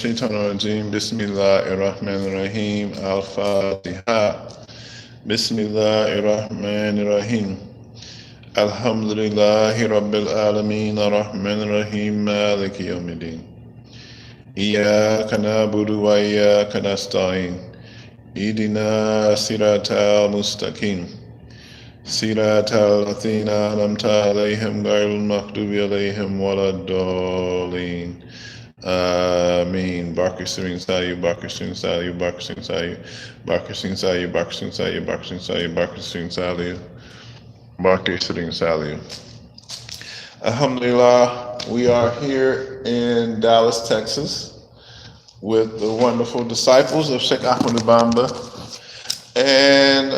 الشيطان الرجيم بسم الله الرحمن الرحيم الفاتحة بسم الله الرحمن الرحيم الحمد لله رب العالمين الرحمن الرحيم مالك يوم الدين إياك نعبد وإياك نستعين اهدنا الصراط المستقيم صراط الذين أنعمت عليهم غير المغضوب عليهم ولا الضالين Ameen. Barker Sing Sayu, Barker Sing Sayu, Barker Sing Sayu, Barker Sing Sayu, Barker Sing Sayu, Barker Sing Sayu, Barker Sing Sayu, Barker Sing Sayu. Alhamdulillah, we are here in Dallas, Texas, with the wonderful disciples of Sheikh Ahmad Bamba. And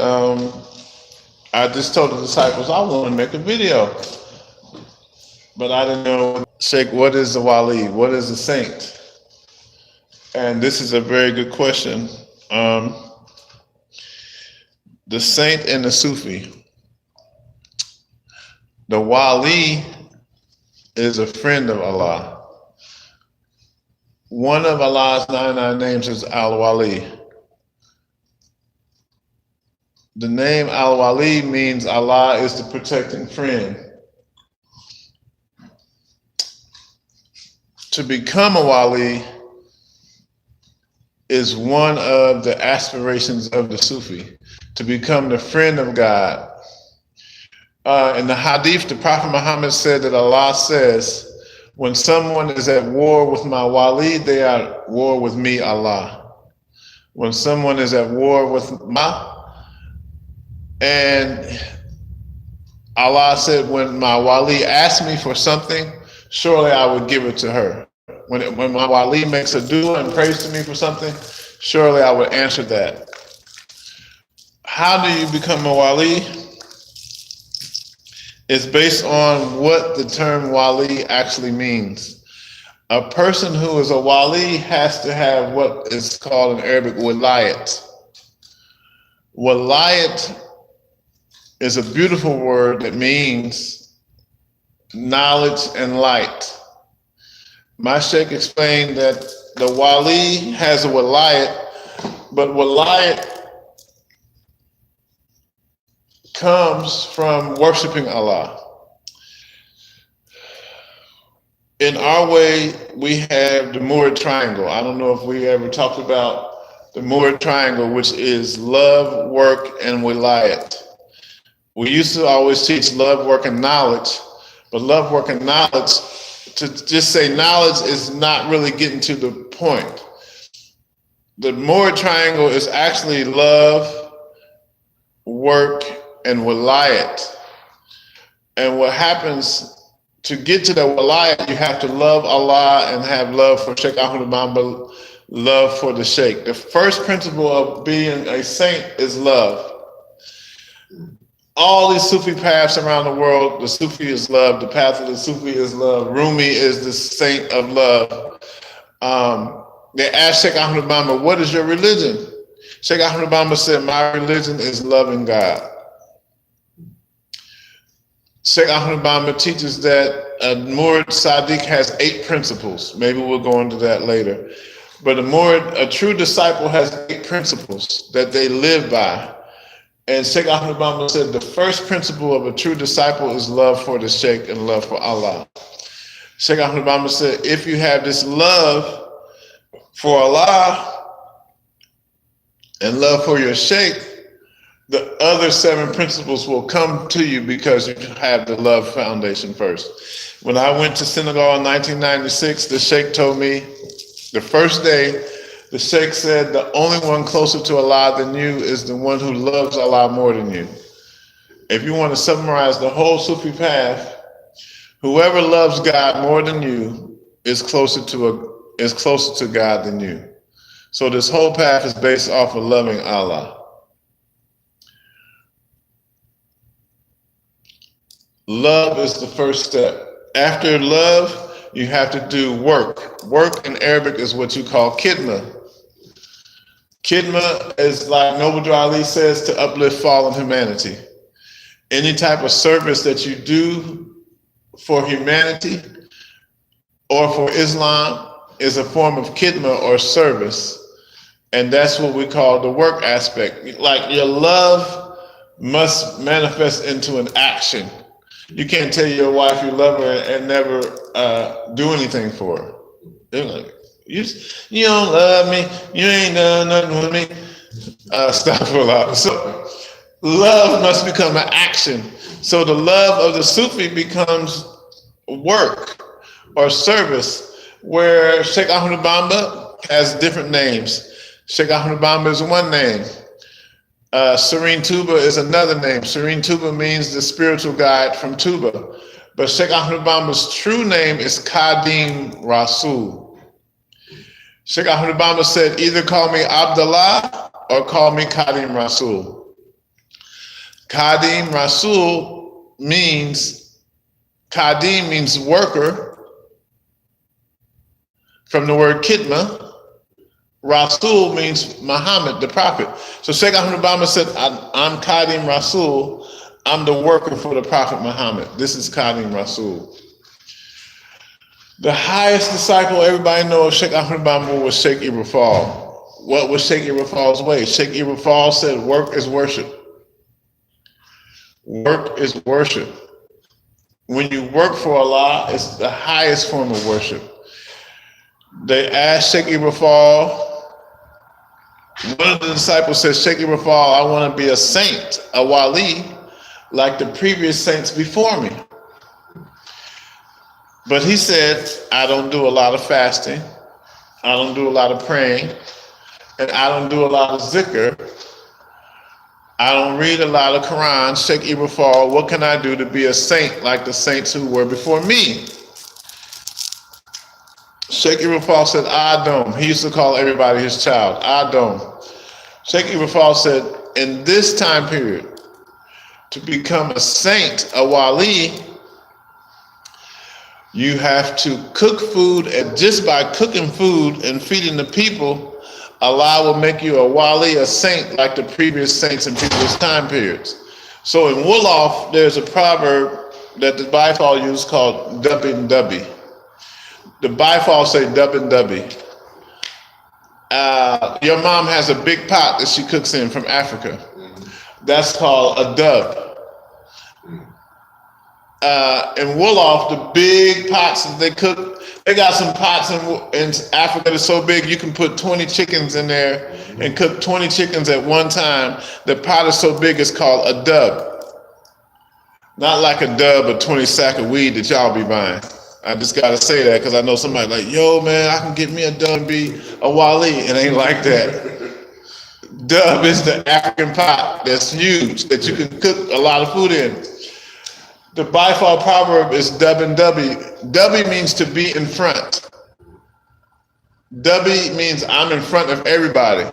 I just told the disciples I want to make a video. But I didn't know, Sheikh, what is the wali? What is the saint? And this is a very good question. The saint and the Sufi. The wali is a friend of Allah. One of Allah's 99 names is Al-Wali. The name Al-Wali means Allah is the protecting friend. To become a wali is one of the aspirations of the Sufi, to become the friend of God. In the hadith, the Prophet Muhammad said that Allah says, when someone is at war with my wali, they are at war with me, Allah. When someone is at war with and Allah said, when my wali asks me for something, surely I would give it to her. When my wali makes a dua and prays to me for something, surely I would answer that. How do you become a wali? It's based on what the term wali actually means. A person who is a wali has to have what is called in Arabic wilayat. Wilayat is a beautiful word that means knowledge and light. My sheikh explained that the wali has a wilayat, but wilayat comes from worshiping Allah. In our way, we have the Murid triangle. I don't know if we ever talked about the Murid triangle, which is love, work, and wilayat. We used to always teach love, work, and knowledge, but love, work, and knowledge, to just say knowledge is not really getting to the point. The Murid triangle is actually love, work, and wilayat. And what happens to get to the wilayat, you have to love Allah and have love for Sheikh Ahmad Bamba, love for the Sheikh. The first principle of being a saint is love. All these Sufi paths around the world, the Sufi is love, the path of the Sufi is love, Rumi is the saint of love. They asked Sheikh Ahmad Bamba, what is your religion? Sheikh Ahmad Bamba said, my religion is loving God. Sheikh Ahmad Bamba teaches that a Murid Sadiq has 8 principles. Maybe we'll go into that later. But a true disciple has 8 principles that they live by. And Sheikh Ahmad Bamba said the first principle of a true disciple is love for the Sheikh and love for Allah. Sheikh Ahmad Bamba said, if you have this love for Allah and love for your Sheikh, the other 7 principles will come to you because you have the love foundation first. When I went to Senegal in 1996, the Sheikh told me the first day, the Sheikh said, the only one closer to Allah than you is the one who loves Allah more than you. If you want to summarize the whole Sufi path, whoever loves God more than you is closer to God than you. So this whole path is based off of loving Allah. Love is the first step. After love, you have to do work. Work in Arabic is what you call khidmah. Khidmah is, like Noble Ali says, to uplift fallen humanity. Any type of service that you do for humanity or for Islam is a form of khidmah or service. And that's what we call the work aspect. Like your love must manifest into an action. You can't tell your wife you love her and never do anything for her. They're like, you don't love me. You ain't done nothing with me. Stop for a lot. So love must become an action. So the love of the Sufi becomes work or service, where Sheikh Ahmed Bamba has different names. Sheikh Ahmed Bamba is one name. Serene Tuba is another name. Serene Tuba means the spiritual guide from Tuba. But Sheikh Ahmed Bamba's true name is Kadim Rasul. Sheikh Ahmed Bamba said, either call me Abdullah or call me Kadim Rasul. Kadim Rasul means, Kadim means worker, from the word khidmah. Rasul means Muhammad, the prophet. So Sheikh Ahmed Bamba said, I'm Kadim Rasul. I'm the worker for the prophet Muhammad. This is Kadim Rasul. The highest disciple everybody knows Sheikh Ahmed Bamba was Sheikh Ibrahim. What was Sheikh Ibrahim's way? Sheikh Ibrahim said, work is worship. Work is worship. When you work for Allah, it's the highest form of worship. They asked Sheikh Ibrahim, one of the disciples said, Sheikh Ibrahim, I want to be a saint, a wali, like the previous saints before me. But he said, I don't do a lot of fasting, I don't do a lot of praying, and I don't do a lot of zikr. I don't read a lot of Quran. Sheikh Ibrahim, what can I do to be a saint like the saints who were before me? Sheikh Ibrahim said, Adam. He used to call everybody his child, Adam. Sheikh Ibrahim said, in this time period, to become a saint, a wali, you have to cook food, and just by cooking food and feeding the people, Allah will make you a wali, a saint, like the previous saints in previous time periods. So in Wolof, there's a proverb that the Bifal use called Dubbin Dubby. The Bifal say Dubbin Dubby. Your mom has a big pot that she cooks in from Africa. That's called a dub. In Wolof, the big pots that they cook, they got some pots in Africa that's so big you can put 20 chickens in there and cook 20 chickens at one time. The pot is so big it's called a dub. Not like a dub of 20 sack of weed that y'all be buying. I just gotta say that because I know somebody like, yo man, I can get me a dub and be a wali. It ain't like that. Dub is the African pot that's huge that you can cook a lot of food in. The Bifal proverb is dub and dubby. Dubby means to be in front. Dubby means I'm in front of everybody.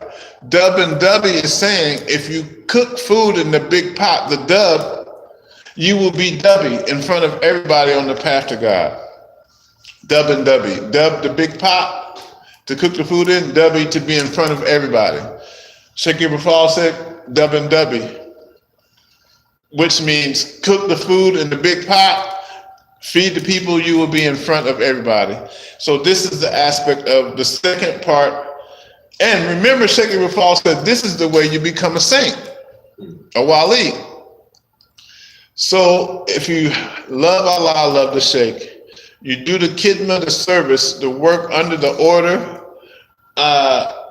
Dub and dubby is saying if you cook food in the big pot, the dub, you will be dubby in front of everybody on the path to God. Dub and dubby. Dub the big pot to cook the food in, dubby to be in front of everybody. Sheikh Ibrahim said dub and dubby, which means cook the food in the big pot, feed the people, you will be in front of everybody. So this is the aspect of the second part. And remember, Sheikh Ibrahim said this is the way you become a saint, a wali. So if you love Allah, love the Sheikh, you do the khidmah, the service, the work under the order.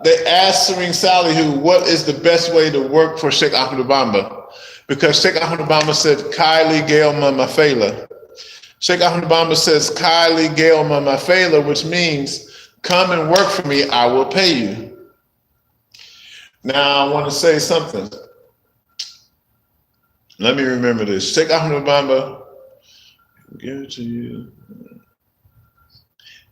They asked Serene Salihu, what is the best way to work for Sheikh Ahmed Bamba? Because Sheikh Ahmed Bamba said, Kylie Gailma Mafela. Sheikh Ahmed Bamba says, Kylie Gailma Mafela, which means, come and work for me, I will pay you. Now I want to say something. Let me remember this. Sheikh Ahmed Bamba, give it to you.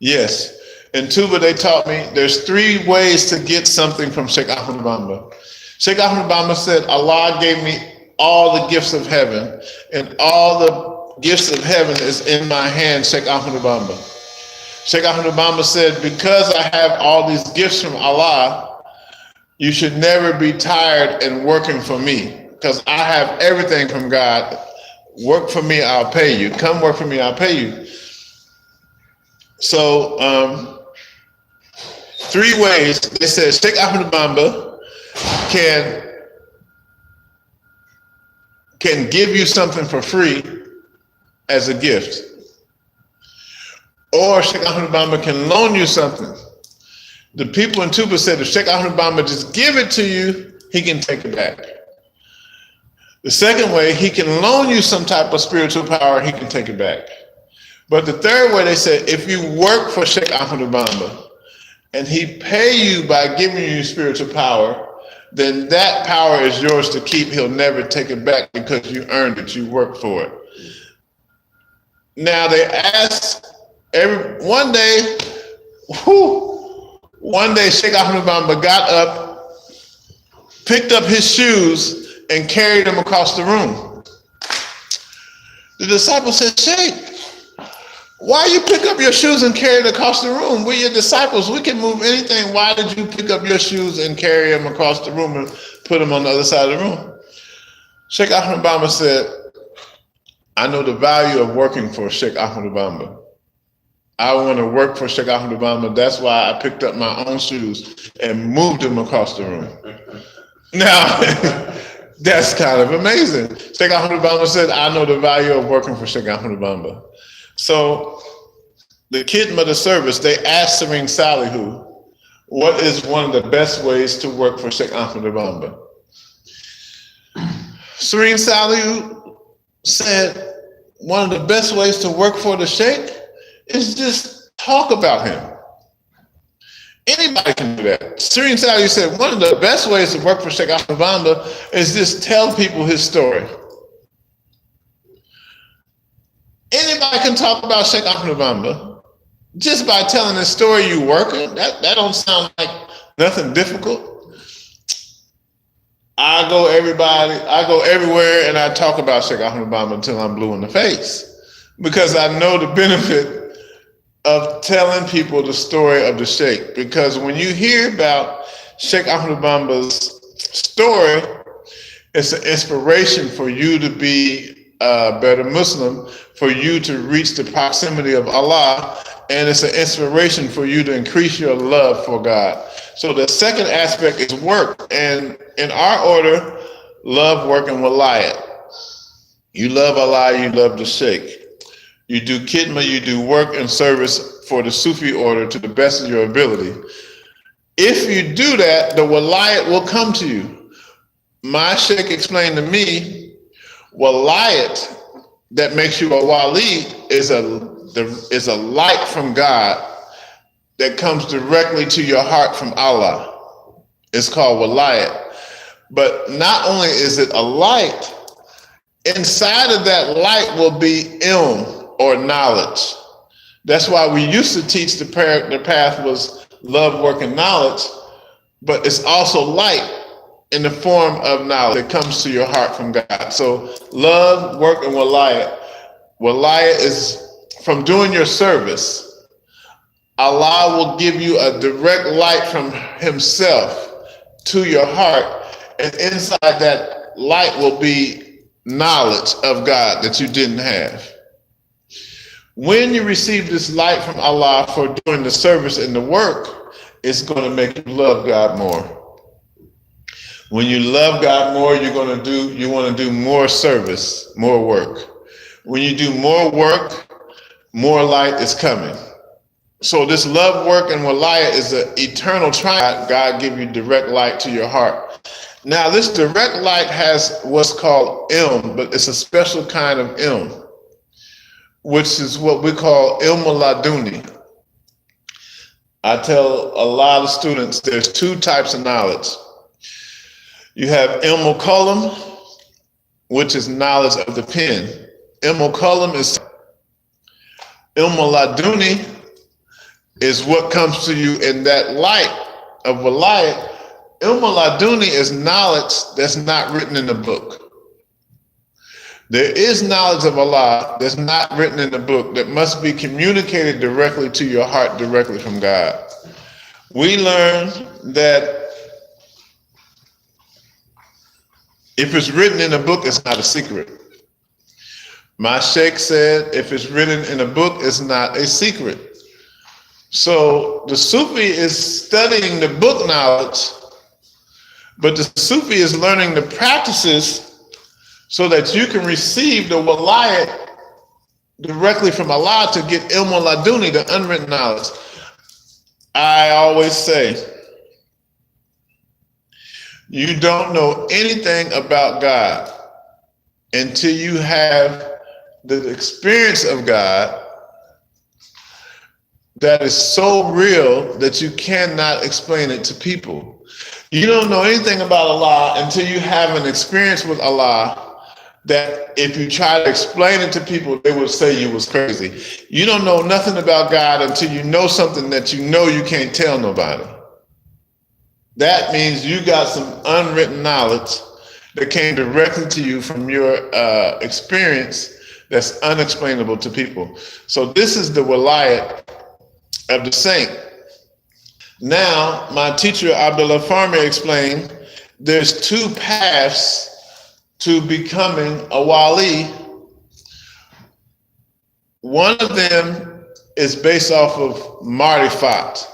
Yes, in Tuba they taught me there's 3 ways to get something from Sheikh Ahmed Bamba. Sheikh Ahmed Bamba said, Allah gave me all the gifts of heaven, and all the gifts of heaven is in my hand, Sheikh Ahmed Bamba. Sheikh Ahmed Bamba said, because I have all these gifts from Allah, you should never be tired in working for me, because I have everything from God. Work for me, I'll pay you. Come work for me, I'll pay you. So three ways. They said Sheikh Ahmed Bamba can give you something for free as a gift. Or Sheikh Ahmed Bamba can loan you something. The people in Tuba said if Sheikh Ahmed Bamba just give it to you, he can take it back. The second way, he can loan you some type of spiritual power, he can take it back. But the third way, they said, if you work for Sheikh Ahmed Bamba and he pay you by giving you spiritual power, then that power is yours to keep. He'll never take it back because you earned it, you worked for it. Now they asked one day Sheikh Ahmed Bamba got up, picked up his shoes, and carried them across the room. The disciple said, Sheikh, why you pick up your shoes and carry it across the room? We're your disciples. We can move anything. Why did you pick up your shoes and carry them across the room and put them on the other side of the room? Sheikh Ahmed Bamba said, I know the value of working for Sheikh Ahmed Bamba. I want to work for Sheikh Ahmed Bamba. That's why I picked up my own shoes and moved them across the room. Now, that's kind of amazing. Sheikh Ahmed Bamba said, I know the value of working for Sheikh Ahmed Bamba. So the khidmah, the service, they asked Serene Salihu, what is one of the best ways to work for Sheikh Ahmed Bamba? Serene Salihu said, one of the best ways to work for the Sheikh is just talk about him. Anybody can do that. Serene Salihu said, one of the best ways to work for Sheikh Ahmed Bamba is just tell people his story. Anybody can talk about Sheikh Ahmed Bamba. Just by telling his story, you working. That don't sound like nothing difficult. I go everywhere and I talk about Sheikh Ahmed Bamba until I'm blue in the face. Because I know the benefit of telling people the story of the Sheikh. Because when you hear about Sheikh Ahmed Bamba's story, it's an inspiration for you to be a better Muslim, for you to reach the proximity of Allah, and it's an inspiration for you to increase your love for God. So the second aspect is work, and in our order, love, work, and walayat. You love Allah, you love the Sheikh. You do khidmah, you do work and service for the Sufi order to the best of your ability. If you do that, the walayat will come to you. My Sheikh explained to me, walayat that makes you a wali is a light from God that comes directly to your heart from Allah. It's called walayat. But not only is it a light, inside of that light will be ilm, or knowledge. That's why we used to teach the path was love, work, and knowledge, but it's also light in the form of knowledge that comes to your heart from God. So love, work, and walayat. Walayat is from doing your service. Allah will give you a direct light from himself to your heart, and inside that light will be knowledge of God that you didn't have. When you receive this light from Allah for doing the service and the work, it's going to make you love God more. When you love God more, you want to do more service, more work. When you do more work, more light is coming. So this love, work, and walayat is an eternal triangle. God give you direct light to your heart. Now this direct light has what's called ilm, but it's a special kind of ilm, which is what we call ilm laduni. I tell a lot of students there's two types of knowledge. You have ilm qalam, which is knowledge of the pen. Ilm qalam is ilm laduni is what comes to you in that light of walayat. Ilm laduni is knowledge that's not written in the book. There is knowledge of Allah that's not written in the book that must be communicated directly to your heart, directly from God. We learn that if it's written in a book, it's not a secret. My Sheikh said, if it's written in a book, it's not a secret. So the Sufi is studying the book knowledge, but the Sufi is learning the practices so that you can receive the walayat directly from Allah to get ilm laduni, the unwritten knowledge. I always say, you don't know anything about God until you have the experience of God that is so real that you cannot explain it to people. You don't know anything about Allah until you have an experience with Allah that if you try to explain it to people, they would say you was crazy. You don't know nothing about God until you know something that you know you can't tell nobody. That means you got some unwritten knowledge that came directly to you from your experience that's unexplainable to people. So this is the walayat of the saint. Now, my teacher Abdullah Farmi explained there's two paths to becoming a wali. One of them is based off of marifat.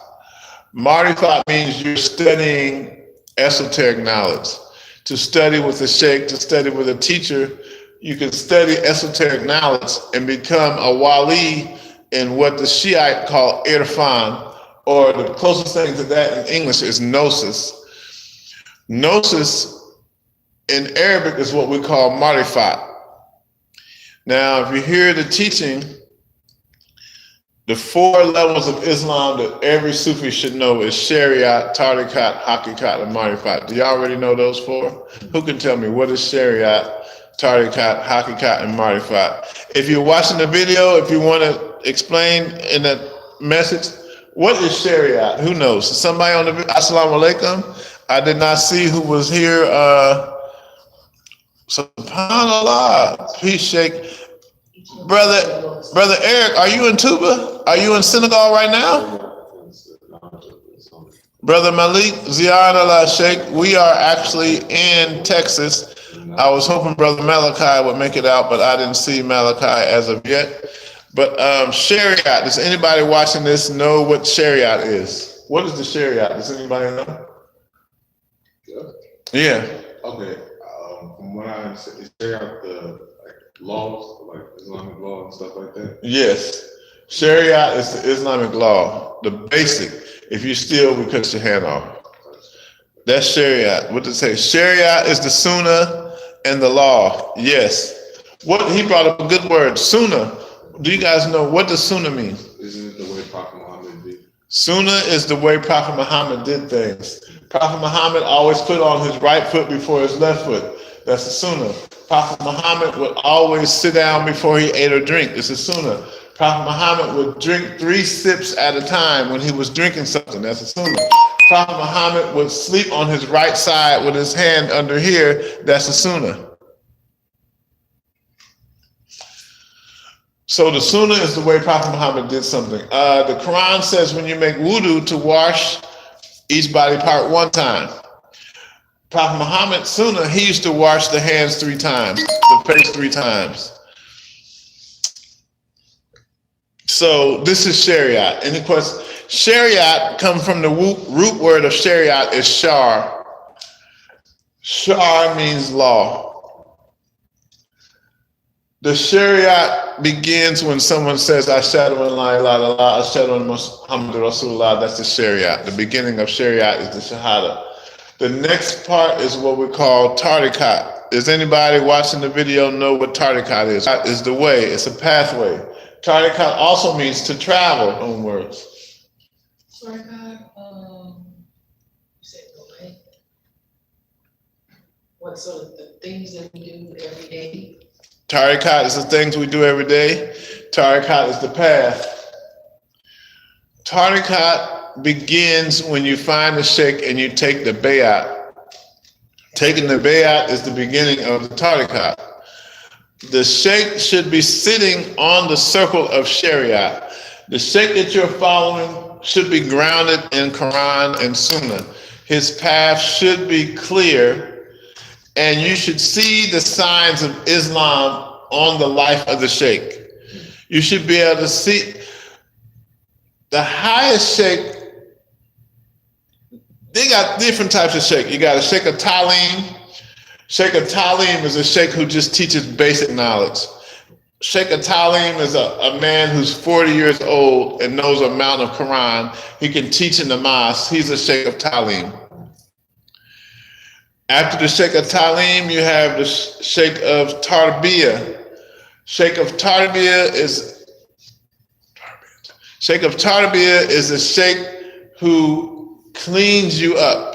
Marifat means you're studying esoteric knowledge. To study with a sheikh, to study with a teacher, you can study esoteric knowledge and become a wali in what the Shiite call irfan, or the closest thing to that in English is gnosis. Gnosis in Arabic is what we call marifat. Now, if you hear the teaching, the 4 levels of Islam that every Sufi should know is Shariat, Tariqat, Hakikat, and Marifat. Do you already know those 4? Who can tell me what is Shariat, Tariqat, Hakikat, and Marifat? If you're watching the video, if you want to explain in a message, what is Shariat? Who knows? Somebody on the video? Assalamu alaikum. I did not see who was here. SubhanAllah. Peace, Sheikh. Brother Eric, are you in Tuba? Are you in Senegal right now? Brother Malik, Ziyan Allah Sheikh, we are actually in Texas. I was hoping Brother Malachi would make it out, but I didn't see Malachi as of yet. But Shariat, does anybody watching this know what Shariat is? What is the Shariat? Does anybody know? Yeah. Okay. From what I understand, is Shariat the laws, like Islamic law and stuff like that? Yes. Sharia is the Islamic law, the basic. If you steal, we cut your hand off. That's Sharia. What does it say? Sharia is the Sunnah and the law. Yes. What he brought up a good word, Sunnah. Do you guys know what does Sunnah mean? Isn't it the way Prophet Muhammad did? Sunnah is the way Prophet Muhammad did things. Prophet Muhammad always put on his right foot before his left foot. That's the Sunnah. Prophet Muhammad would always sit down before he ate or drink. It's a Sunnah. Prophet Muhammad would drink 3 sips at a time when he was drinking something. That's a Sunnah. Prophet Muhammad would sleep on his right side with his hand under here. That's a Sunnah. So the Sunnah is the way Prophet Muhammad did something. The Quran says when you make wudu to wash each body part 1 time. Prophet Muhammad Sunnah, he used to wash the hands 3 times, the face 3 times. So this is Shariat. And of course, Shariat comes from the root word of Shariat is shar. Shar means law. The Shariat begins when someone says, Ashhadu an la ilaha illallah, Ashhadu anna Muhammadur Rasulullah. That's the Shariat. The beginning of Shariat is the Shahada. The next part is what we call Tariqat. Does anybody watching the video know what Tariqat is? That is the way. It's a pathway. Tariqat also means to travel, in words. Tariqat, you said the way. What sort of the things that we do every day? Tariqat is the things we do every day. Tariqat is the path. Tariqat begins when you find the sheikh and you take the bayat. Taking the bayat is the beginning of the tariqat. The sheikh should be sitting on the circle of Sharia. The sheikh that you're following should be grounded in Quran and Sunnah. His path should be clear, and you should see the signs of Islam on the life of the sheikh. You should be able to see. the highest sheikh, they got different types of sheikh. You got a sheikh of Talim. Sheikh of Talim is a sheikh who just teaches basic knowledge. Sheikh of Talim is a man who's 40 years old and knows a amount of Quran. He can teach in the mosque. He's a sheikh of Talim. After the sheikh of Talim, you have the sheikh of Tarbiyah. Sheikh of Tarbiyah is a sheikh who cleans you up.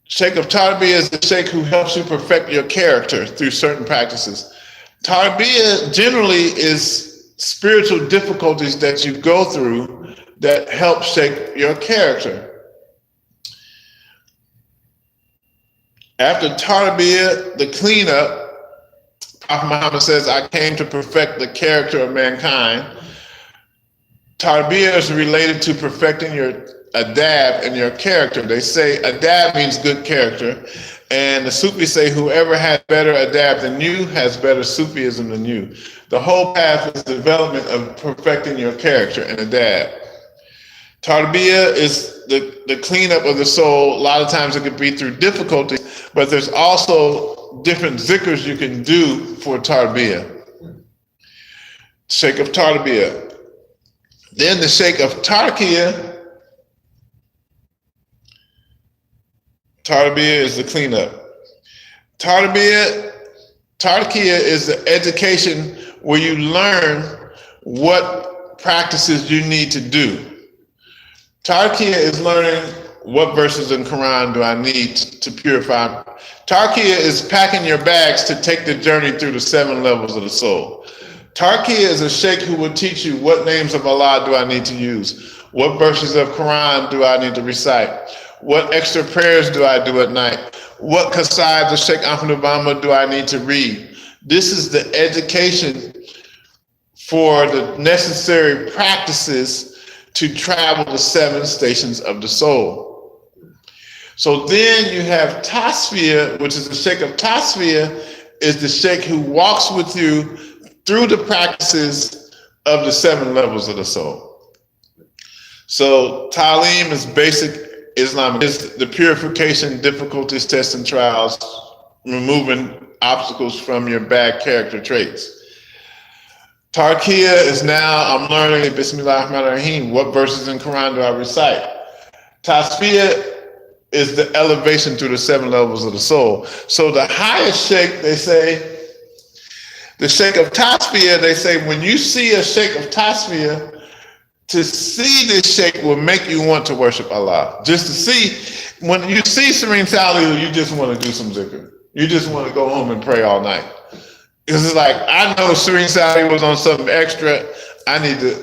Sheikh of Tarbiyah is the sheikh who helps you perfect your character through certain practices. Tarbiyah generally is spiritual difficulties that you go through that help shape your character. After Tarbiyah, the cleanup, Prophet Muhammad says, I came to perfect the character of mankind. Tarbiyah is related to perfecting your adab and your character. They say adab means good character. And the Sufis say whoever has better adab than you has better Sufism than you. The whole path is development of perfecting your character and adab. Tarbiyah is the cleanup of the soul. A lot of times it could be through difficulty, but there's also different zikrs you can do for Tarbiyah. Sheikh of Tarbiyah. Then the Sheikh of Tarkiyah. Tarbiyah is the cleanup. Tarkiyah is the education where you learn what practices you need to do. Tarkiyah is learning what verses in Quran do I need to purify. Tarkiyah is packing your bags to take the journey through the 7 levels of the soul. Tarkiyah is a sheikh who will teach you what names of Allah do I need to use, what verses of Quran do I need to recite, what extra prayers do I do at night, what qasidas of Sheikh Ahmed Obama do I need to read. This is the education for the necessary practices to travel the 7 stations of the soul. So then you have Tasfiyah, which is the Sheikh of Tasfiyah, is the Sheikh who walks with you through the practices of the 7 levels of the soul. So Talim is basic Islam, is the purification, difficulties, tests, and trials, removing obstacles from your bad character traits. Tarkiyah is now, I'm learning Bismillah ar-Rahman ar-Rahim. What verses in Quran do I recite? Tasfiyah is the elevation through the 7 levels of the soul. So the highest sheikh, they say, the sheikh of Tasfiyah, they say, when you see a sheikh of Tasfiyah, to see this sheikh will make you want to worship Allah. Just to see, when you see Serene Salihu, you just want to do some zikr. You just want to go home and pray all night. Because it's like, I know Serene Salihu was on something extra. I need to,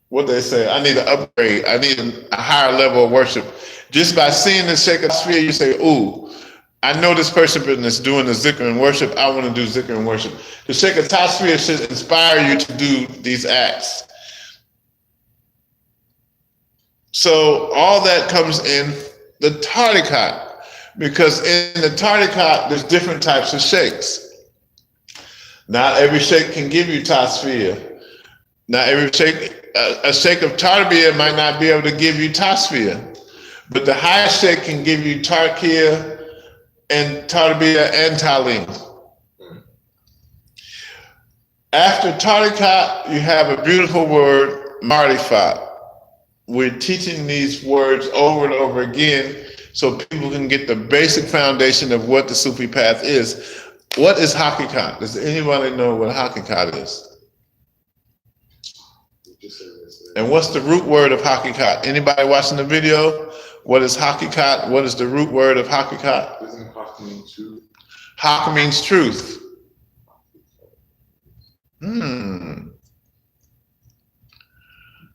what they say, I need to upgrade. I need a higher level of worship. Just by seeing the sheikh of Tasfiyah, you say, ooh, I know this person is doing the zikr and worship. I want to do zikr and worship. The Sheikh of Tasfiyah should inspire you to do these acts. So all that comes in the tariqat, because in the tariqat, there's different types of sheikhs. Not every sheikh can give you Tasfiyah. Not every sheikh, a sheikh of Tarbiyah might not be able to give you Tasfiyah, but the highest sheikh can give you Tarkiyah and Tarbiyah and Talim. After Tariqat, you have a beautiful word, Marifat. We're teaching these words over and over again so people can get the basic foundation of what the Sufi path is. What is Hakikat? Does anybody know what Hakikat is? And what's the root word of Hakikat? Anybody watching the video? What is Hakikat? What is the root word of Hakikat? Doesn't Haq mean truth? Haq means truth.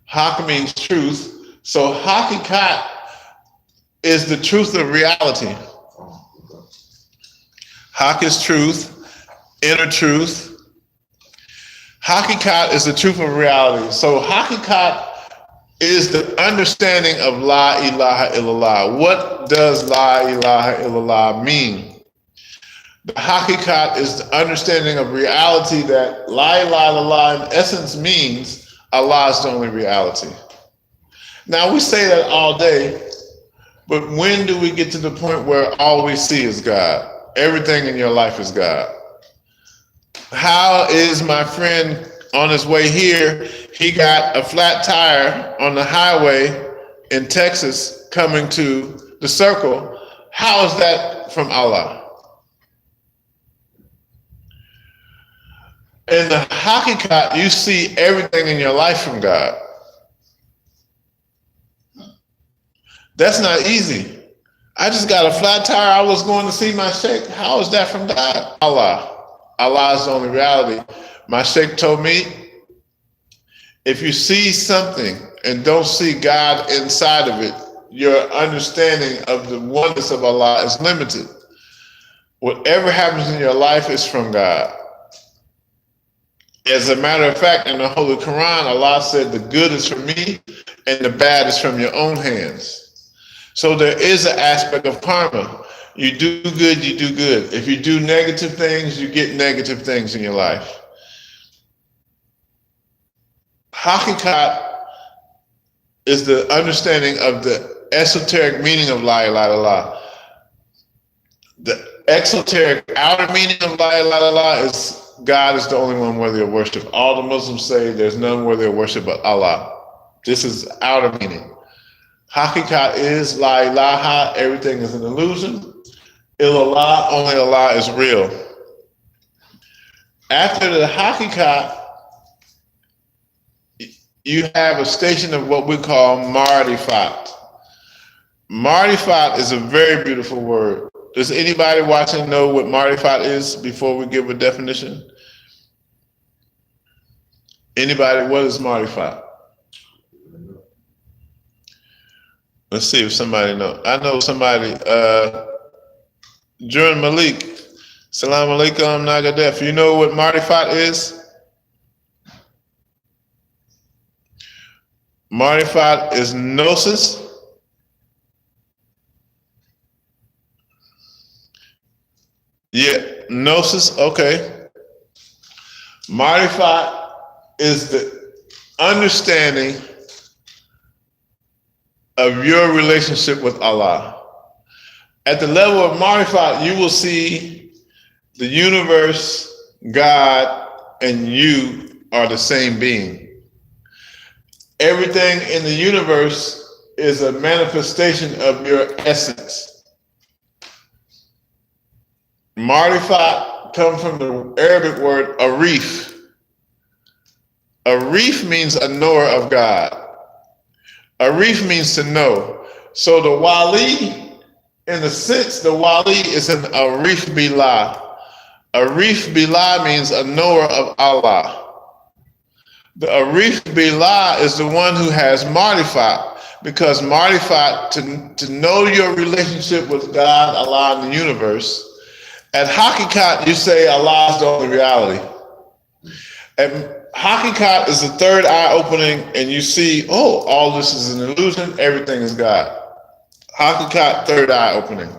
Haq means truth. So Hakikat is the truth of reality. Haq is truth, inner truth. Hakikat is the truth of reality. So Hakikat is the understanding of La ilaha illallah. What does La ilaha illallah mean? The hakikat is the understanding of reality that la ilaha illallah in essence means Allah is the only reality. Now we say that all day, but when do we get to the point where all we see is God? Everything in your life is God. How is my friend on his way here? He got a flat tire on the highway in Texas coming to the circle. How is that from Allah? In the hakikat, you see everything in your life from God. That's not easy. I just got a flat tire. I was going to see my sheikh. How is that from God? Allah. Allah is the only reality. My sheikh told me, if you see something and don't see God inside of it, your understanding of the oneness of Allah is limited. Whatever happens in your life is from God. As a matter of fact, in the Holy Quran, Allah said the good is from me and the bad is from your own hands. So there is an aspect of karma. You do good, you do good. If you do negative things, you get negative things in your life. Hakikat is the understanding of the esoteric meaning of la ilaha illallah. The exoteric outer meaning of la ilaha illallah is God is the only one worthy of worship. All the Muslims say there's none worthy of worship but Allah. This is outer meaning. Hakikat is la ilaha, everything is an illusion. Illallah, only Allah is real. After the hakikat, you have a station of what we call marifat. Marifat is a very beautiful word. Does anybody watching know what marifat is before we give a definition? Anybody, what is marifat? Let's see if somebody knows. I know somebody, Jurn Malik. Salam alaikum, Nagadef. You know what marifat is? Marifat is gnosis. Yeah, gnosis, okay. Marifat is the understanding of your relationship with Allah. At the level of marifat, you will see the universe, God, and you are the same being. Everything in the universe is a manifestation of your essence. Marifat comes from the Arabic word arif. Arif means a knower of God. Arif means to know. So the wali, in a sense, the wali is an arif billah. Arif billah means a knower of Allah. The arif billah is the one who has marifat, because marifat, to know your relationship with God, Allah, and the universe. At hakikat, you say Allah is the only reality. At hakikat is the third eye opening, and you see, oh, all this is an illusion, everything is God. Hakikat, third eye opening.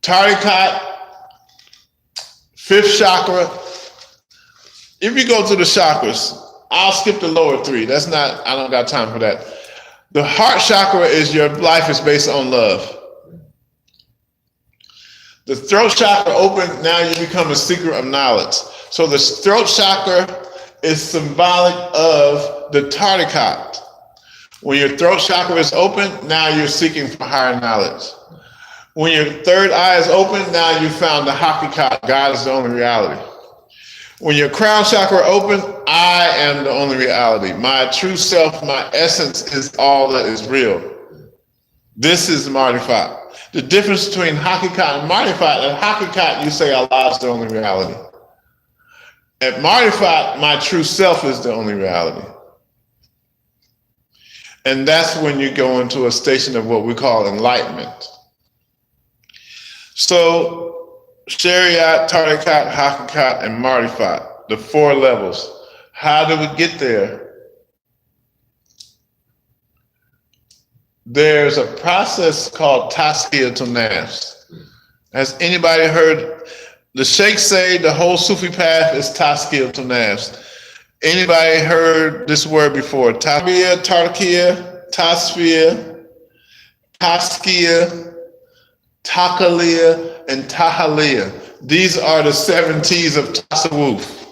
Tarikat, fifth chakra. If you go to the chakras, I'll skip the lower three. That's not, I don't got time for that. The heart chakra is your life is based on love. The throat chakra open, now you become a seeker of knowledge. So the throat chakra is symbolic of the tarikat. When your throat chakra is open, now you're seeking for higher knowledge. When your third eye is open, now you found the hakikat, God is the only reality. When your crown chakra open, I am the only reality. My true self, my essence is all that is real. This is marifat. The difference between hakikat and marifat, at hakikat you say Allah is the only reality. At marifat, my true self is the only reality. And that's when you go into a station of what we call enlightenment. So, Shariat, Tarikat, Hakikat, and Marifat, the four levels. How do we get there? There's a process called Tazkiyatun Nafs. Has anybody heard The Sheikhs say the whole Sufi path is taskil to nafs. Anybody heard this word before? Tasfiyah, tarkiyah, tasfiyah, taskiyah, takaliyah, and tahaliyah. These are the 7 T's of tasawwuf.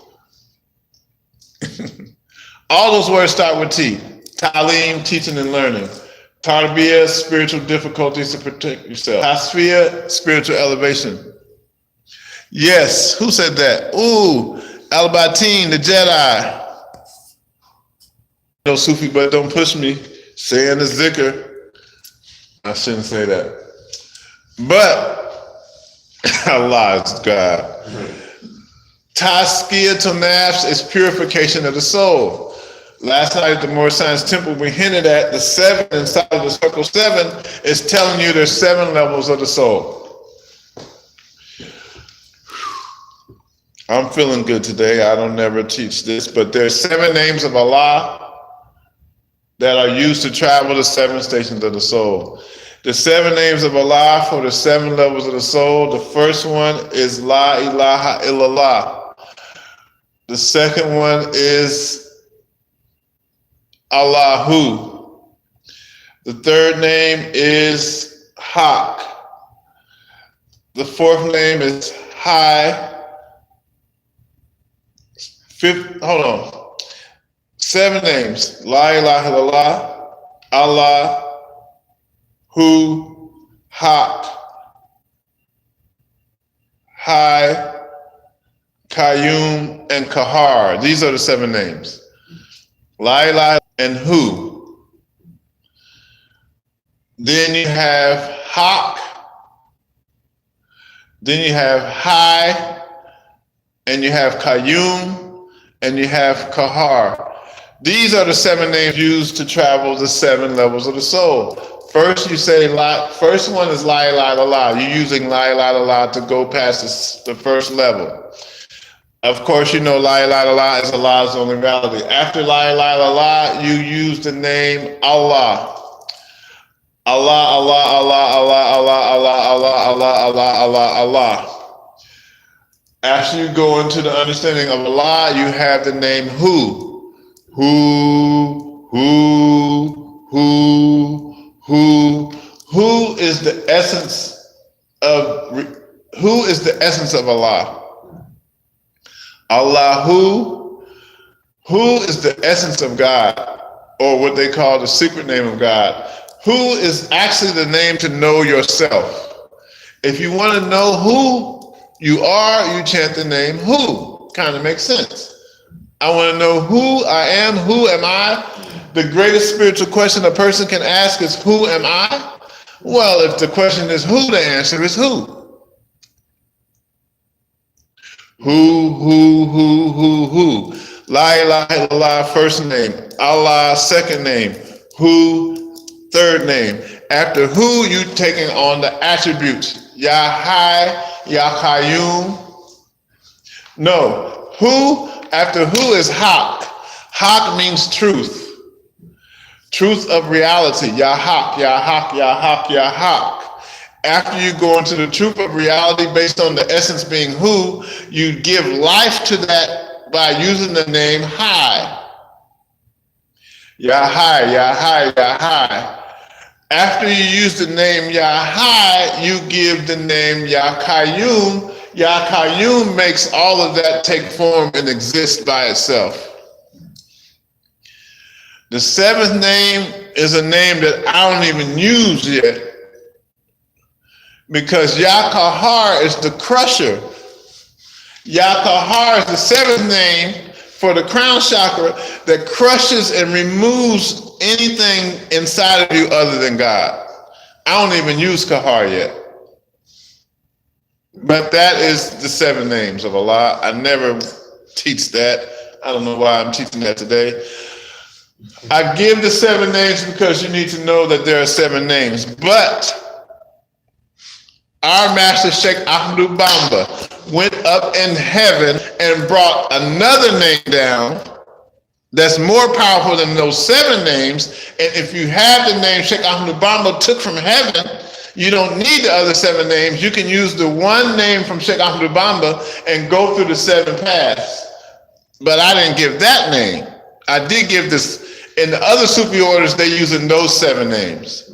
All those words start with T. Talim, teaching and learning. Tarbiyah, spiritual difficulties to protect yourself. Tasfiyah, spiritual elevation. Yes, who said that? Ooh, Al-Batin, the Jedi. No Sufi, but don't push me. Saying the zikr. I shouldn't say that. But Allah is God. Taskiyah to nafs is purification of the soul. Last night at the Moorish Science Temple, we hinted at the 7 inside of the circle 7 is telling you there's 7 levels of the soul. I'm feeling good today. I don't never teach this, but there's 7 names of Allah that are used to travel the 7 stations of the soul. The 7 names of Allah for the 7 levels of the soul. The first one is La ilaha illallah. The second one is Allahu. The third name is Haq. The fourth name is Hai. Fifth, hold on. 7 names. La ilaha illallah, Allah, Hu, Haq, Hai, Qayyum, and Kahar. These are the 7 names. La ilaha and Hu. Then you have Haq. Then you have Hai, and you have Qayyum, and you have Kahar. These are the 7 names used to travel the 7 levels of the soul. First, you say first one is La ilaha illallah. You're using La ilaha illallah to go past the first level. Of course, you know La ilaha illallah is Allah's only reality. After La ilaha illallah, you use the name Allah. Allah, Allah, Allah, Allah, Allah, Allah, Allah, Allah, Allah, Allah, Allah. After you go into the understanding of Allah, you have the name Hu. Who is the essence of Allah? Allahu. Who is the essence of God, or what they call the secret name of God? Who is actually the name to know yourself? If you want to know who you are, you chant the name Who. Kind of makes sense. I want to know who I am, who am I? The greatest spiritual question a person can ask is, who am I? Well, if the question is who, the answer is who. Who. La ilaha illallah, first name. Allah, second name. Who, third name. After who, you taking on the attributes. Ya Hai, Ya Qayyum. No, who, after who is Haq. Haq means truth. Truth of reality. Ya Haq, Ya Haq, Ya Haq, Ya Haq. After you go into the truth of reality based on the essence being who, you give life to that by using the name Hai. Ya Hai, Ya Hai, Ya Hai. After you use the name Ya Hai, you give the name Ya Qayyum. Ya Qayyum makes all of that take form and exist by itself. The 7th name is a name that I don't even use yet, because Ya Kahar is the crusher. Ya Kahar is the 7th name for the crown chakra that crushes and removes anything inside of you other than God. I don't even use Kahar yet. But that is the 7 names of Allah. I never teach that. I don't know why I'm teaching that today. I give the 7 names because you need to know that there are 7 names. But our master Sheikh Ahmadu Bamba went up in heaven and brought another name down that's more powerful than those 7 names. And if you have the name Sheikh Ahmadu Bamba took from heaven, You don't need the other 7 names. You can use the one name from Sheikh Ahmadu Bamba and go through the 7 paths. But I didn't give that name. I did give this. In the other Sufi orders, they're using those 7 names,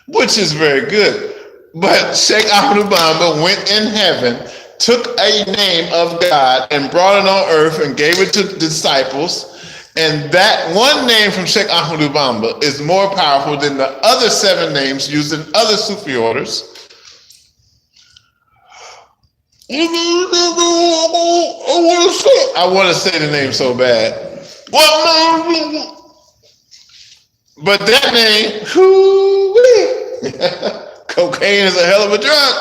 which is very good. But Sheikh Ahmadu Bamba went in heaven, took a name of God and brought it on earth and gave it to the disciples. And that one name from Sheikh Ahmadu Bamba is more powerful than the other 7 names used in other Sufi orders. I want to say the name so bad. But that name, cocaine is a hell of a drug.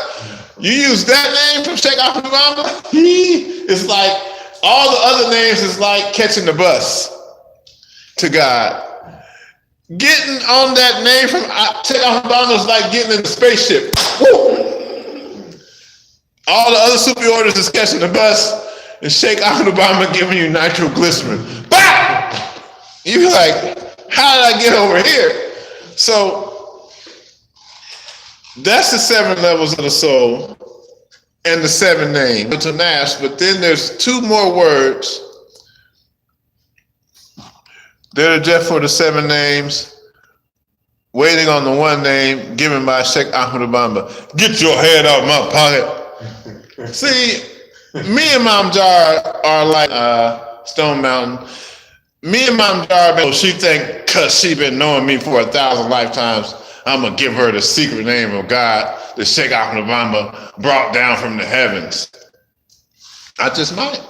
You use that name from Sheikh Ahmadu Bamba, it's like all the other names is like catching the bus to God. Getting on that name from Sheikh Ahmadu Bamba is like getting in the spaceship. All the other Sufi orders is catching the bus, and Sheikh Ahmadu Bamba giving you nitroglycerin. Bah! You be like, how did I get over here? So that's the 7 levels of the soul and the 7 names to Nash. But then there's 2 more words that are just for the 7 names, waiting on the one name given by Sheikh Ahmadu Bamba. Get your head out of my pocket. See, me and Mom Jar are like Stone Mountain. Me and Mom Jar, she think because she been knowing me for 1,000 lifetimes, I'm going to give her the secret name of God that Sheikh Ahmadu Bamba brought down from the heavens. I just might.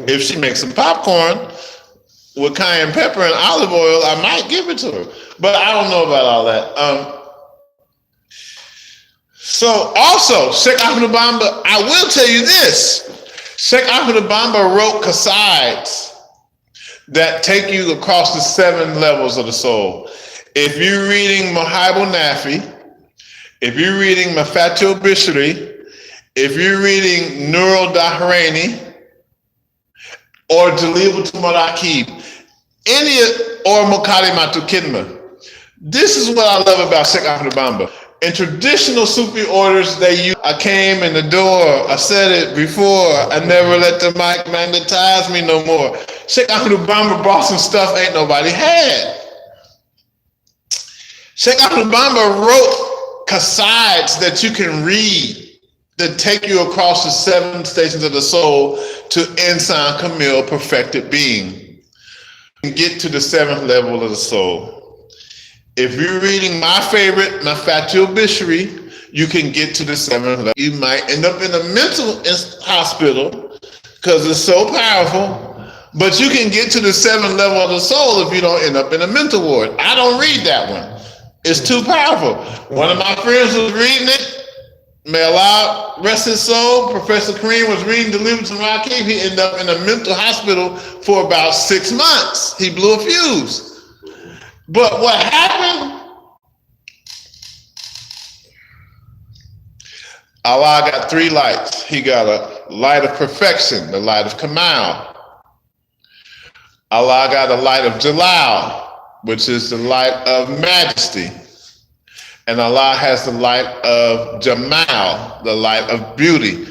If she makes some popcorn with cayenne pepper and olive oil, I might give it to her. But I don't know about all that. So also, Sheikh Ahmadu Bamba, I will tell you this. Sheikh Ahmadu Bamba wrote qasids that take you across the 7 levels of the soul. If you're reading Muhaibul Nafi, if you're reading Mafatul Bishri, if you're reading Nurul Dahraini, or Jalibatul Maraqib, or Mukaddimatul Khidmah, this is what I love about Sheikh Ahmadu Bamba. In traditional Sufi orders, they use, I came in the door, I said it before, I never let the mic magnetize me no more. Sheikh Ahmadu Bamba brought some stuff ain't nobody had. Sheikh Ahmadu Bamba wrote qasids that you can read that take you across the 7 stations of the soul to Insan Kamil, perfected being. And get to the 7th level of the soul. If you're reading my favorite, Mafatul Bishri, you can get to the 7th level. You might end up in a mental hospital because it's so powerful, but you can get to the 7th level of the soul if you don't end up in a mental ward. I don't read that one. It's too powerful. One of my friends was reading it. May Allah rest his soul. Professor Kareem was reading Deliverance from Rakib. He ended up in a mental hospital for about 6 months. He blew a fuse. But what happened? Allah got 3 lights. He got a light of perfection, the light of Kamal. Allah got a light of Jalal, which is the light of majesty. And Allah has the light of Jamal, the light of beauty.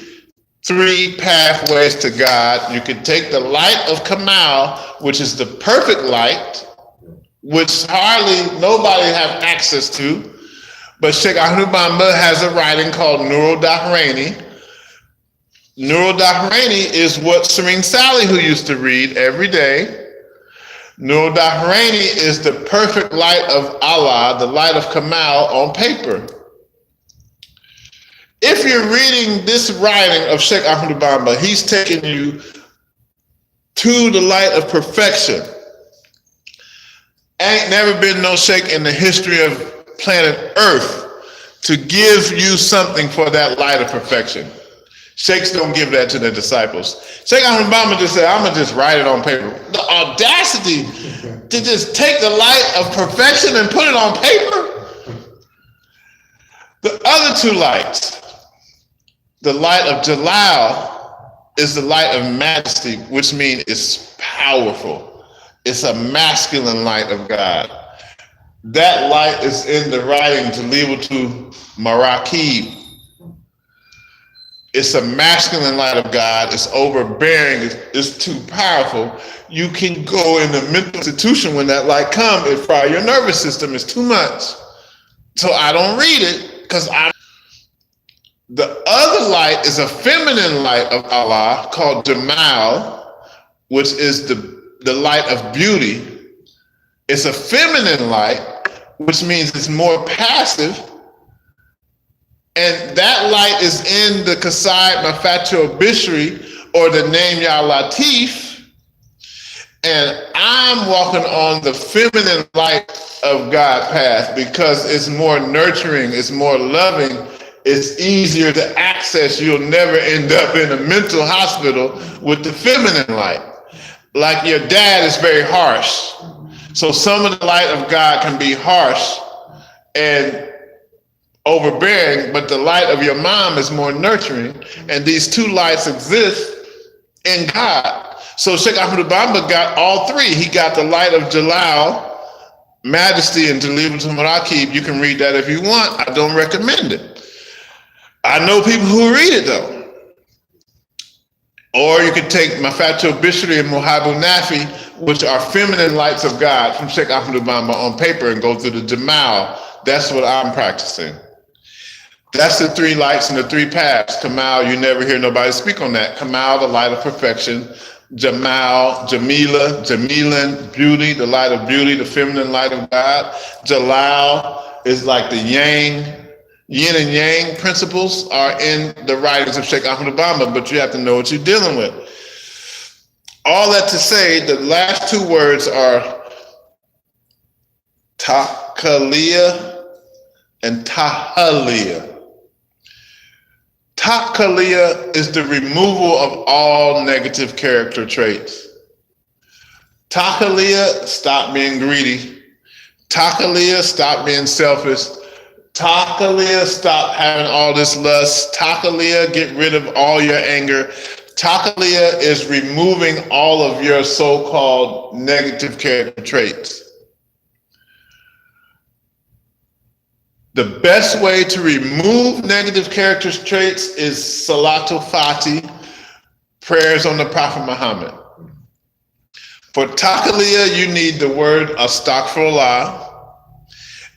3 pathways to God. You can take the light of Kamal, which is the perfect light, which hardly nobody have access to. But Sheikh Ahmadu Bamba has a writing called Nurul Dahraini. Nurul Dahraini is what Serene Sally, who used to read every day. Nurul Dahraini is the perfect light of Allah, the light of Kamal on paper. If you're reading this writing of Sheikh Ahmadu Bamba, he's taking you to the light of perfection. Ain't never been no Sheikh in the history of planet Earth to give you something for that light of perfection. Sheikhs don't give that to their disciples. Sheikh Ahmadu Bamba just said, I'm going to just write it on paper. The audacity to just take the light of perfection and put it on paper. The other 2 lights, the light of Jalal is the light of majesty, which means it's powerful. It's a masculine light of God. That light is in the writing to level to Marakib. It's a masculine light of God. It's overbearing. It's too powerful. You can go in a mental institution when that light comes. It fry your nervous system. It's too much. So I don't read it because I'm. The other light is a feminine light of Allah called Jamal, which is the light of beauty. It's a feminine light, which means it's more passive. And that light is in the Kasai Mafatul Bishri, or the name Ya Latif. And I'm walking on the feminine light of God path because it's more nurturing, it's more loving, it's easier to access. You'll never end up in a mental hospital with the feminine light. Like your dad is very harsh. So some of the light of God can be harsh and overbearing, but the light of your mom is more nurturing. And these two lights exist in God. So Sheikh Ahmed Bamba got all three. He got the light of Jalal, majesty, and Jalibatul Marakib. You can read that if you want. I don't recommend it. I know people who read it though. Or you could take Mafatul Bishri and Muhabbu Nafi, which are feminine lights of God from Sheikh Ahmed Bamba on paper, and go through the Jamal. That's what I'm practicing. That's the three lights and the three paths. Kamal, you never hear nobody speak on that. Kamal, the light of perfection. Jamal, Jamila, Jamilan, beauty, the light of beauty, the feminine light of God. Jalal is like the yang. Yin and yang principles are in the writings of Sheikh Ahmed Bamba, but you have to know what you're dealing with. All that to say, the last two words are Taqaliyah and Tahaliyah. Taqaliyah is the removal of all negative character traits. Taqaliyah, stop being greedy. Taqaliyah, stop being selfish. Taqaliyah, stop having all this lust. Taqaliyah, get rid of all your anger. Taqaliyah is removing all of your so-called negative character traits. The best way to remove negative character traits is Salatul Fati, prayers on the Prophet Muhammad. For Taqaliyah, you need the word Astaghfirullah,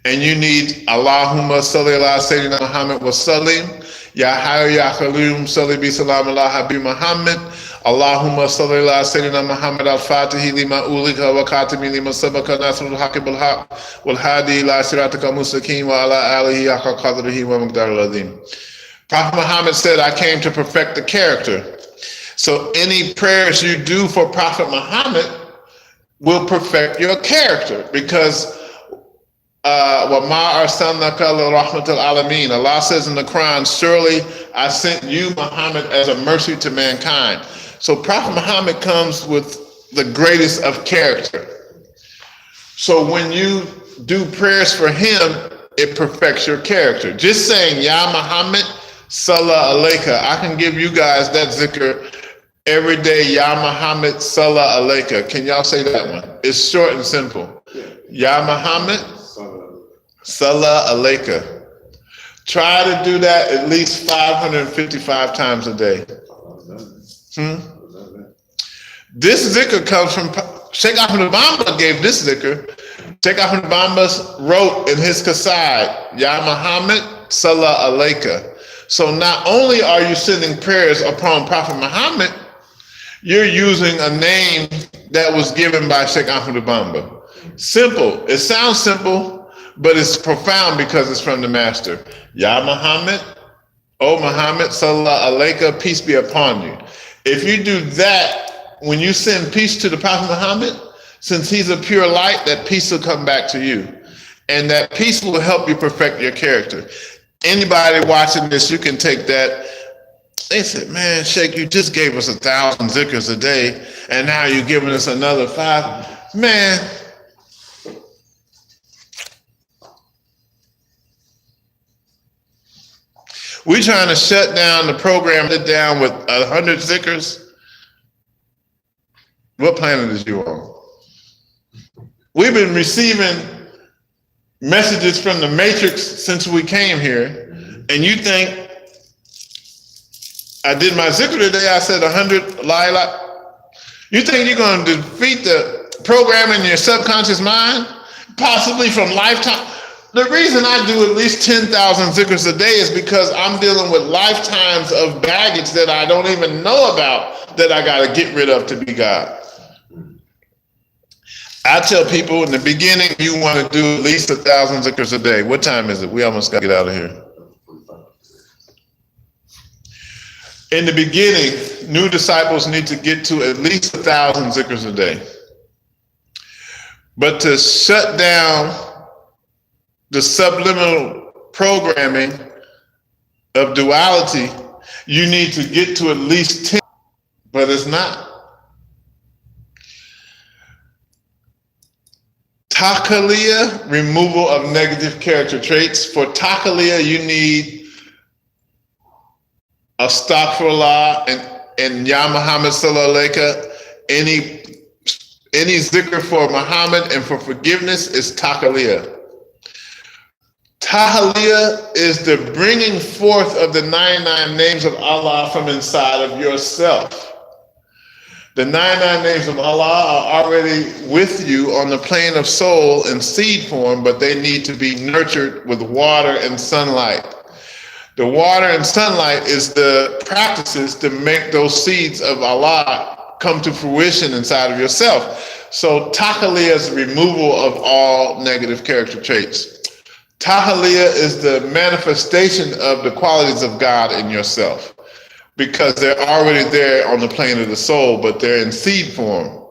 and you need Allahumma salli ala Sayyidina Muhammad wa sallim, Ya Hayyu Ya Qayyum salli bi salam ala Habib Muhammad, Allahumma salli ala Sayyidina Muhammad al-Fatihi lima ulika wa khatimi lima sabaka nasrul haqq bil haqq wal hadi ila siratika mustaqim wa ala alihi haqqa qadrihi wa miqdaril azim. Prophet Muhammad said, I came to perfect the character. So any prayers you do for Prophet Muhammad will perfect your character, because Allah says in the Quran, surely I sent you, Muhammad, as a mercy to mankind. So Prophet Muhammad comes with the greatest of character. So when you do prayers for him, it perfects your character. Just saying, Ya Muhammad, Sallallahu Alayka. I can give you guys that zikr every day, Ya Muhammad, Sallallahu Alayka. Can y'all say that one? It's short and simple. Ya Muhammad, Sallallahu Alayka. Try to do that at least 555 times a day. This zikr comes from Sheikh Ahmed Bamba. Gave this zikr. Sheikh Ahmed Bamba wrote in his Qasaid, Ya Muhammad, Sallallahu Alayka. So not only are you sending prayers upon Prophet Muhammad, you're using a name that was given by Sheikh Ahmed Bamba. Simple. It sounds simple, but it's profound because it's from the master. Ya Muhammad, O Muhammad, Sallallahu Alayka, peace be upon you. If you do that, when you send peace to the Prophet Muhammad, since he's a pure light, that peace will come back to you. And that peace will help you perfect your character. Anybody watching this, you can take that. They said, man, Sheikh, you just gave us 1,000 zikrs a day, and now you're giving us another 5. Man, we trying to shut down the program down with 100 zikrs. What planet is you on? We've been receiving messages from the Matrix since we came here, and you think I did my zikr today, I said 100 la ilaha. You think you're going to defeat the program in your subconscious mind? Possibly from lifetime. The reason I do at least 10,000 zikrs a day is because I'm dealing with lifetimes of baggage that I don't even know about that I got to get rid of to be God. I tell people in the beginning, you want to do at least 1,000 zikrs a day. What time is it? We almost got to get out of here. In the beginning, new disciples need to get to at least 1,000 zikrs a day. But to shut down the subliminal programming of duality, you need to get to at least 10, but it's not. Takaliya, removal of negative character traits. For Takaliya, you need Astaghfirullah and Ya Muhammad Sallallahu Alaihi. Any zikr for Muhammad and for forgiveness is Takaliya. Tahaliya is the bringing forth of the 99 names of Allah from inside of yourself. The 99 names of Allah are already with you on the plane of soul in seed form, but they need to be nurtured with water and sunlight. The water and sunlight is the practices to make those seeds of Allah come to fruition inside of yourself. So Tahaliya is the removal of all negative character traits. Tahaliya is the manifestation of the qualities of God in yourself, because they're already there on the plane of the soul, but they're in seed form.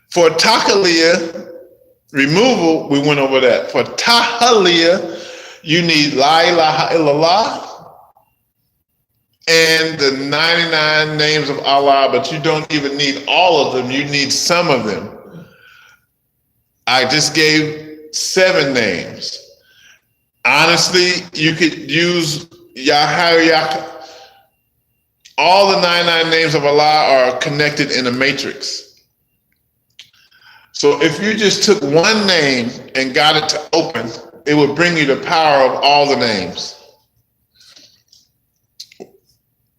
For Tahaliya removal, we went over that. For Tahaliya, you need La ilaha illallah and the 99 names of Allah, but you don't even need all of them. You need some of them. I just gave 7 names. Honestly, you could use Yahya. All the 99 names of Allah are connected in a matrix. So if you just took one name and got it to open, it would bring you the power of all the names.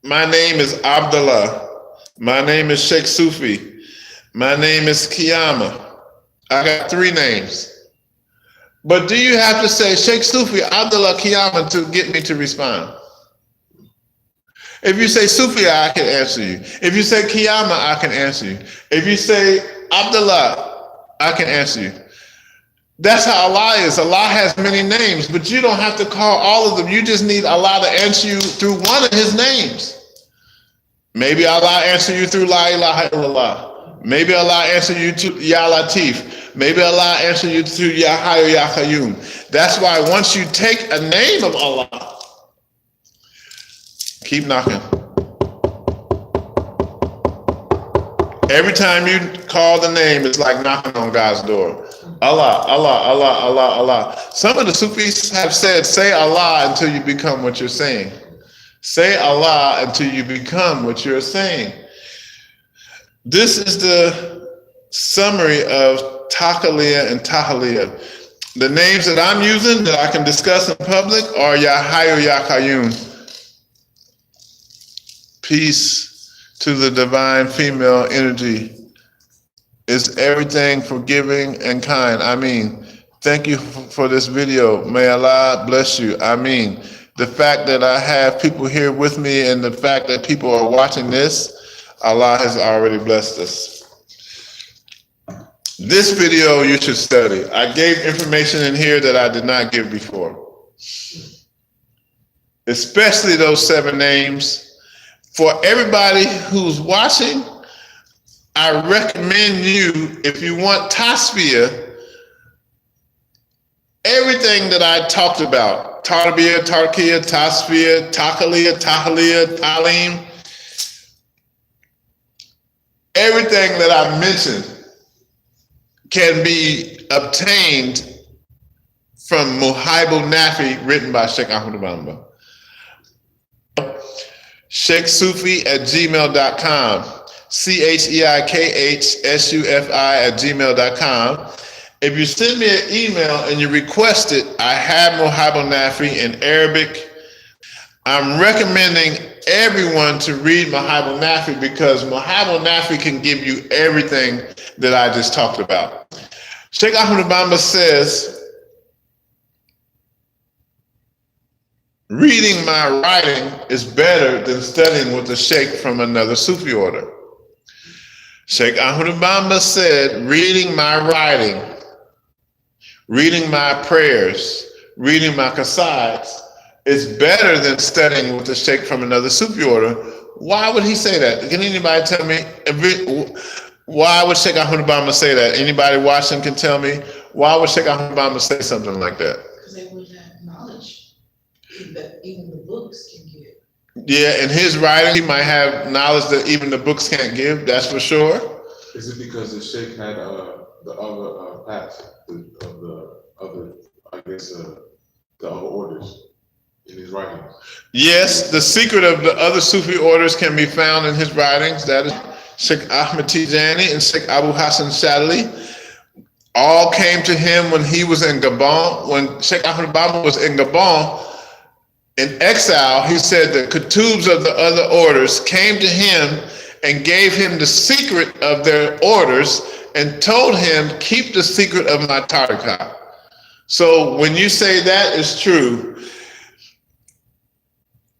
My name is Abdullah. My name is Cheikh Sufi. My name is Kiyama. I got 3 names. But do you have to say Cheikh Sufi, Abdullah, Kiyama to get me to respond? If you say Sufi, I can answer you. If you say Kiyama, I can answer you. If you say Abdullah, I can answer you. That's how Allah is. Allah has many names, but you don't have to call all of them. You just need Allah to answer you through one of his names. Maybe Allah answer you through La ilaha illallah. Maybe Allah answer you to Ya Latif. Maybe Allah answer you through Ya Hayyu Ya Qayyum. That's why once you take a name of Allah, keep knocking. Every time you call the name, it's like knocking on God's door. Allah, Allah, Allah, Allah, Allah. Some of the Sufis have said, say Allah until you become what you're saying. Say Allah until you become what you're saying. This is the summary of Takaliya and Tahaliya. The names that I'm using that I can discuss in public are Ya Hayyu Ya Qayyum. Peace to the divine female energy. Is everything forgiving and kind. I mean, thank you for this video. May Allah bless you. I mean, the fact that I have people here with me and the fact that people are watching this, Allah has already blessed us. This video you should study. I gave information in here that I did not give before. Especially those 7 names. For everybody who's watching, I recommend you, if you want tasbih, everything that I talked about, tarbiyah, tarkiyah, tasbih, takaliya, tahaliya, talim, everything that I mentioned can be obtained from Muhaibul Nafi, written by Sheikh Ahmad Bamba. CheikhSufi@gmail.com. CheikHSufi@gmail.com. If you send me an email and you request it, I have Mohab Nafi in Arabic. I'm recommending everyone to read Mohab Nafi because Mohab Nafi can give you everything that I just talked about. Sheikh Ahmed Bamba says, reading my writing is better than studying with a sheikh from another Sufi order. Sheikh Ahmed Bamba said, reading my writing, reading my prayers, reading my qasids is better than studying with a sheikh from another Sufi order. Why would he say that? Can anybody tell me? Why would Sheikh Ahmed Bamba say that? Anybody watching can tell me, why would Sheikh Ahmed Bamba say something like that? Because they wouldn't have knowledge that even the books can give. Yeah, in his writing, he might have knowledge that even the books can't give, that's for sure. Is it because the sheikh had the other paths of the other, I guess, the other orders in his writings? Yes, the secret of the other Sufi orders can be found in his writings. That is Sheikh Ahmed Tijani and Sheikh Abu Hassan Shadli. All came to him when he was in Gabon. When Sheikh Ahmed Bamba was in Gabon, in exile, he said the Kutubs of the other orders came to him and gave him the secret of their orders and told him, keep the secret of my tariqah. So when you say that is true,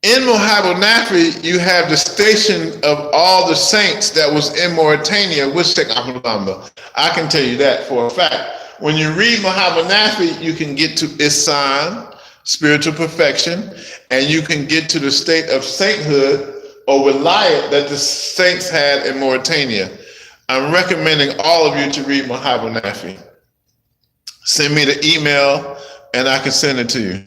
in Mohab Nafi, you have the station of all the saints that was in Mauritania with Sheikh Ahmed Bamba. I can tell you that for a fact. When you read Mohab Nafi, you can get to Ihsan, spiritual perfection, and you can get to the state of sainthood or wilayat that the saints had in Mauritania. I'm recommending all of you to read Mohab Nafi. Send me the email and I can send it to you.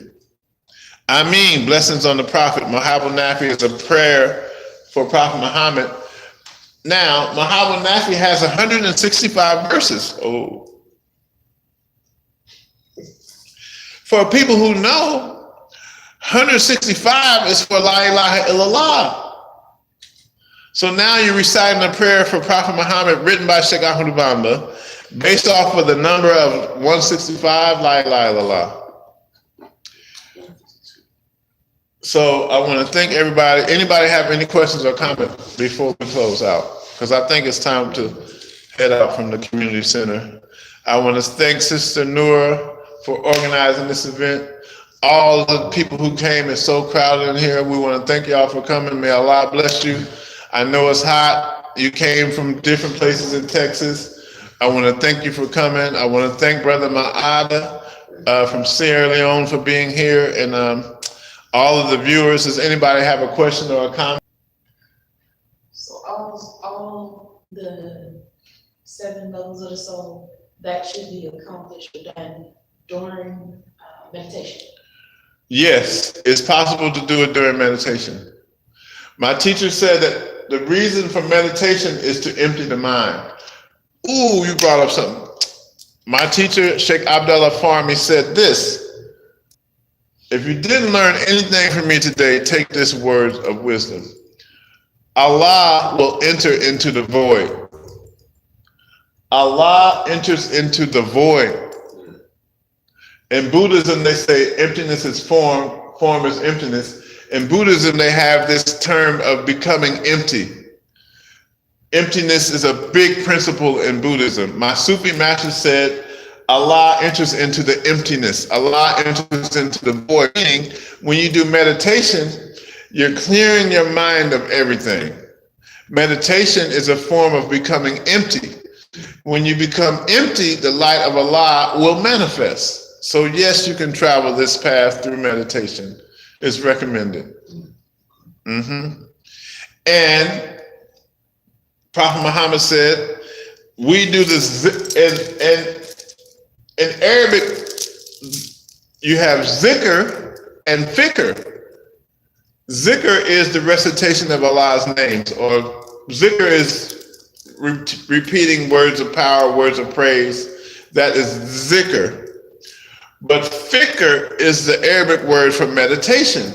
I mean, blessings on the Prophet. Mohab Nafi is a prayer for Prophet Muhammad. Now, Mohab Nafi has 165 verses. Oh. For people who know, 165 is for La ilaha illallah. So now you're reciting a prayer for Prophet Muhammad written by Sheikh Ahmed Bamba based off of the number of 165, La ilaha illallah. So I want to thank everybody. Anybody have any questions or comments before we close out? Because I think it's time to head out from the community center. I want to thank Sister Noor for organizing this event. All the people who came, it's so crowded in here. We want to thank y'all for coming. May Allah bless you. I know it's hot. You came from different places in Texas. I want to thank you for coming. I want to thank Brother Ma'ada from Sierra Leone for being here, and all of the viewers. Does anybody have a question or a comment? So all the 7 levels of the soul, that should be accomplished or done during meditation. Yes, it's possible to do it during meditation. My teacher said that the reason for meditation is to empty the mind. Ooh, you brought up something. My teacher, Sheikh Abdullah Farmi, said this: if you didn't learn anything from me today, take this word of wisdom. Allah will enter into the void. Allah enters into the void. In Buddhism, they say emptiness is form, form is emptiness. In Buddhism, they have this term of becoming empty. Emptiness is a big principle in Buddhism. My Sufi master said, Allah enters into the emptiness. Allah enters into the void. Meaning, when you do meditation, you're clearing your mind of everything. Meditation is a form of becoming empty. When you become empty, the light of Allah will manifest. So yes, you can travel this path through meditation. It's recommended. And Prophet Muhammad said, we do this, in Arabic, you have zikr and fikr. Zikr is the recitation of Allah's names, or zikr is repeating words of power, words of praise. That is zikr. But fikr is the Arabic word for meditation.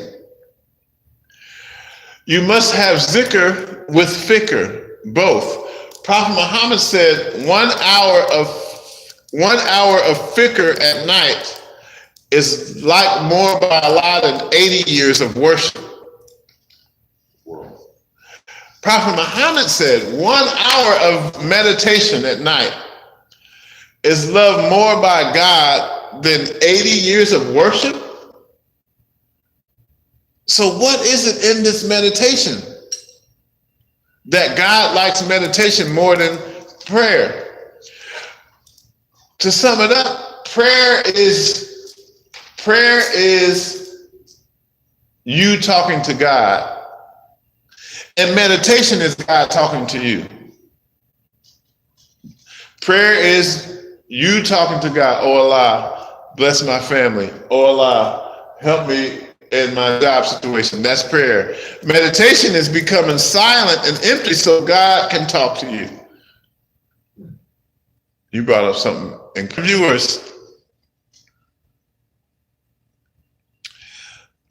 You must have zikr with fikr, both. Prophet Muhammad said 1 hour of 1 hour of fikr at night is like more by Allah than 80 years of worship. Prophet Muhammad said 1 hour of meditation at night is loved more by God than 80 years of worship. So what is it in this meditation that God likes meditation more than prayer? To sum it up, prayer is you talking to God, and meditation is God talking to you. Prayer is you talking to God. Oh Allah, bless my family. Oh Allah, help me in my job situation. That's prayer. Meditation is becoming silent and empty so God can talk to you. You brought up something. And viewers,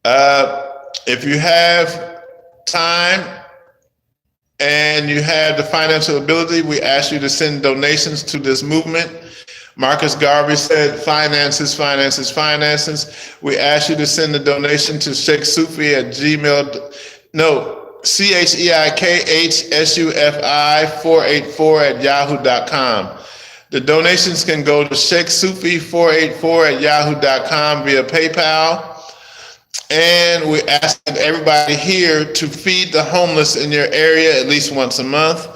if you have time and you have the financial ability, we ask you to send donations to this movement. Marcus Garvey said, finances, finances, finances. We ask you to send a donation to Cheikh Sufi at CheikHsufi484 at yahoo.com. The donations can go to Cheikh Sufi484 at yahoo.com via PayPal. And we ask everybody here to feed the homeless in your area at least once a month.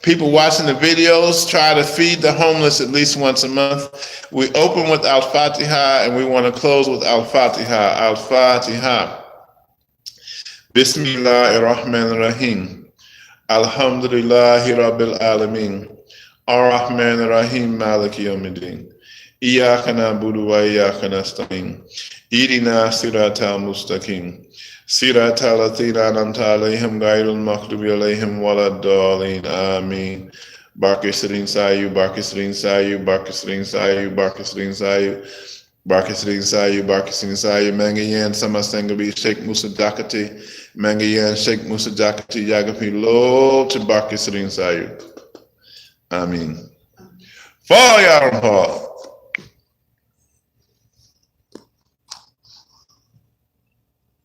People watching the videos, try to feed the homeless at least once a month. We open with Al-Fatiha and we want to close with Al-Fatiha. Al-Fatiha. Bismillahirrahmanirrahim. Alhamdulillahi Rabbil Alameen. Ar-Rahmanirrahim Maliki Yawmiddin. Iyaka na'budu wa iyaka nasta'in. Idina siratal mustaqim. Siratal latina an'amta alayhim ghayril maghdubi alayhim waladdallin. Amin. Barke Srin Sayu, Barke Srin Sayu, Barke Srin Sayu, Barke Srin Sayu, Barke Srin Sayu, Barke Srin Sayu. Mangayan Samastangabi Sheikh Musa Jakati. Mangayan Sheikh Musa Jakati Yagapi Lo to Barke Srin Sayu. Amin. Fall, Yaram Hall.